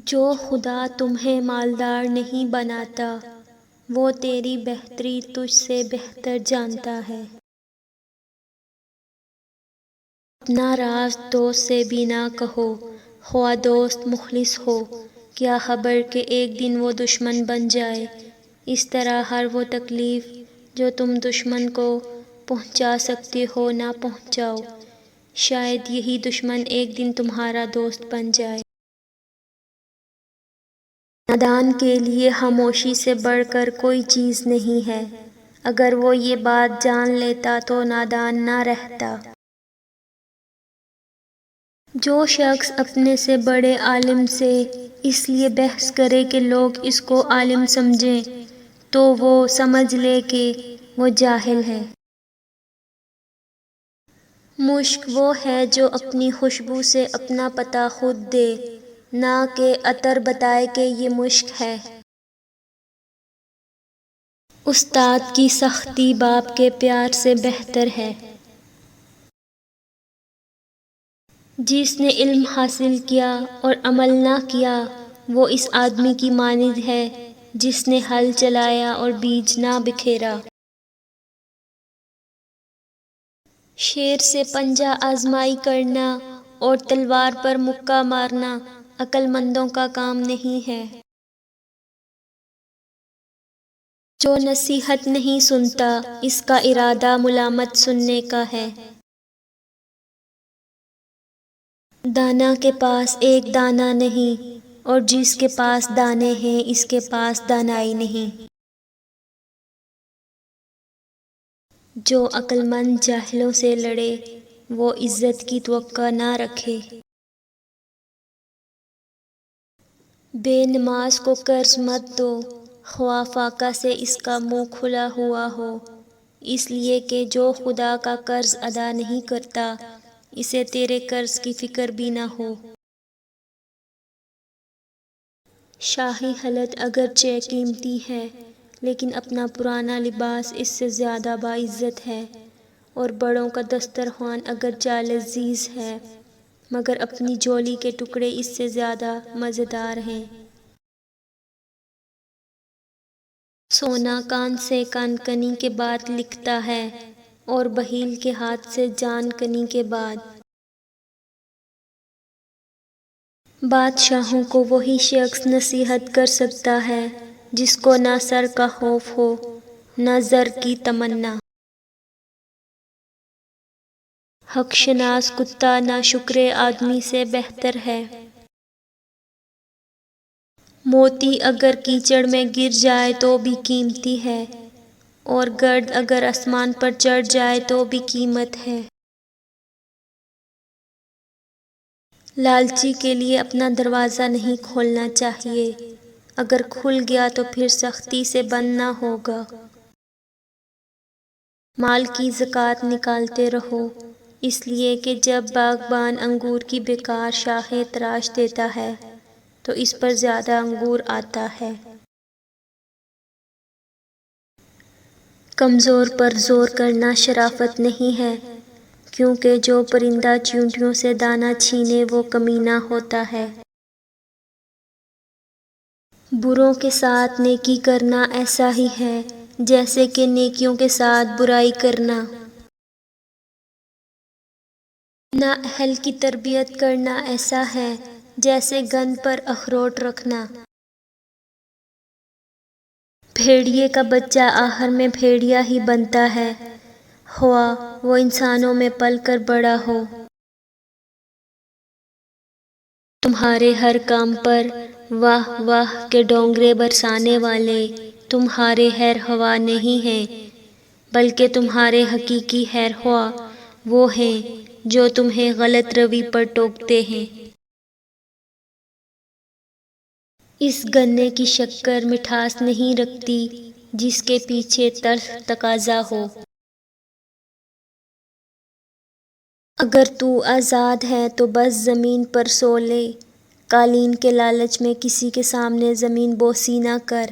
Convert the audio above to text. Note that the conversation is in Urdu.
جو خدا تمہیں مالدار نہیں بناتا وہ تیری بہتری تجھ سے بہتر جانتا ہے۔ اپنا راز دوست سے بھی نہ کہو، خواہ دوست مخلص ہو، کیا خبر کہ ایک دن وہ دشمن بن جائے۔ اس طرح ہر وہ تکلیف جو تم دشمن کو پہنچا سکتے ہو نہ پہنچاؤ، شاید یہی دشمن ایک دن تمہارا دوست بن جائے۔ نادان کے لیے خاموشی سے بڑھ کر کوئی چیز نہیں ہے، اگر وہ یہ بات جان لیتا تو نادان نہ رہتا۔ جو شخص اپنے سے بڑے عالم سے اس لیے بحث کرے کہ لوگ اس کو عالم سمجھیں تو وہ سمجھ لے کہ وہ جاہل ہے۔ مشک وہ ہے جو اپنی خوشبو سے اپنا پتہ خود دے، نہ کہ عطر بتائے کہ یہ مشک ہے۔ استاد کی سختی باپ کے پیار سے بہتر ہے۔ جس نے علم حاصل کیا اور عمل نہ کیا وہ اس آدمی کی مانند ہے جس نے ہل چلایا اور بیج نہ بکھیرا۔ شیر سے پنجہ آزمائی کرنا اور تلوار پر مکہ مارنا عقل مندوں کا کام نہیں ہے۔ جو نصیحت نہیں سنتا اس کا ارادہ ملامت سننے کا ہے۔ دانا کے پاس ایک دانہ نہیں اور جس کے پاس دانے ہیں اس کے پاس دانائی نہیں۔ جو عقل مند جاہلوں سے لڑے وہ عزت کی توقع نہ رکھے۔ بے نماز کو قرض مت دو، خواہ فاقہ سے اس کا منہ کھلا ہوا ہو، اس لیے کہ جو خدا کا قرض ادا نہیں کرتا اسے تیرے قرض کی فکر بھی نہ ہو۔ شاہی حلت اگرچہ قیمتی ہے لیکن اپنا پرانا لباس اس سے زیادہ باعزت ہے، اور بڑوں کا دسترخوان اگرچہ لذیذ ہے مگر اپنی جولی کے ٹکڑے اس سے زیادہ مزیدار ہیں۔ سونا کان سے کان کنی کے بعد لکھتا ہے اور بخیل کے ہاتھ سے جان کنی کے بعد۔ بادشاہوں کو وہی شخص نصیحت کر سکتا ہے جس کو نہ سر کا خوف ہو نہ زر کی تمنا۔ حق شناس کتا ناشکر آدمی سے بہتر ہے۔ موتی اگر کیچڑ میں گر جائے تو بھی قیمتی ہے اور گرد اگر آسمان پر چڑھ جائے تو بھی قیمت ہے۔ لالچی کے لیے اپنا دروازہ نہیں کھولنا چاہیے، اگر کھل گیا تو پھر سختی سے بند نہ ہوگا۔ مال کی زکوٰۃ نکالتے رہو، اس لیے کہ جب باغبان انگور کی بیکار شاخیں تراش دیتا ہے تو اس پر زیادہ انگور آتا ہے۔ کمزور پر زور کرنا شرافت نہیں ہے، کیونکہ جو پرندہ چیونٹیوں سے دانہ چھینے وہ کمینہ ہوتا ہے۔ بروں کے ساتھ نیکی کرنا ایسا ہی ہے جیسے کہ نیکیوں کے ساتھ برائی کرنا۔ نااہل کی تربیت کرنا ایسا ہے جیسے گند پر اخروٹ رکھنا۔ بھیڑیے کا بچہ آخر میں بھیڑیا ہی بنتا ہے، خواہ وہ انسانوں میں پل کر بڑا ہو۔ تمہارے ہر کام پر واہ واہ کے ڈونگرے برسانے والے تمہارے خیر خواہ نہیں ہیں، بلکہ تمہارے حقیقی خیر خواہ وہ ہیں جو تمہیں غلط روی پر ٹوکتے ہیں۔ اس گنے کی شکر مٹھاس نہیں رکھتی جس کے پیچھے تلخ تقاضا ہو۔ اگر تو آزاد ہے تو بس زمین پر سو لے، قالین کے لالچ میں کسی کے سامنے زمین بوسی نہ کر۔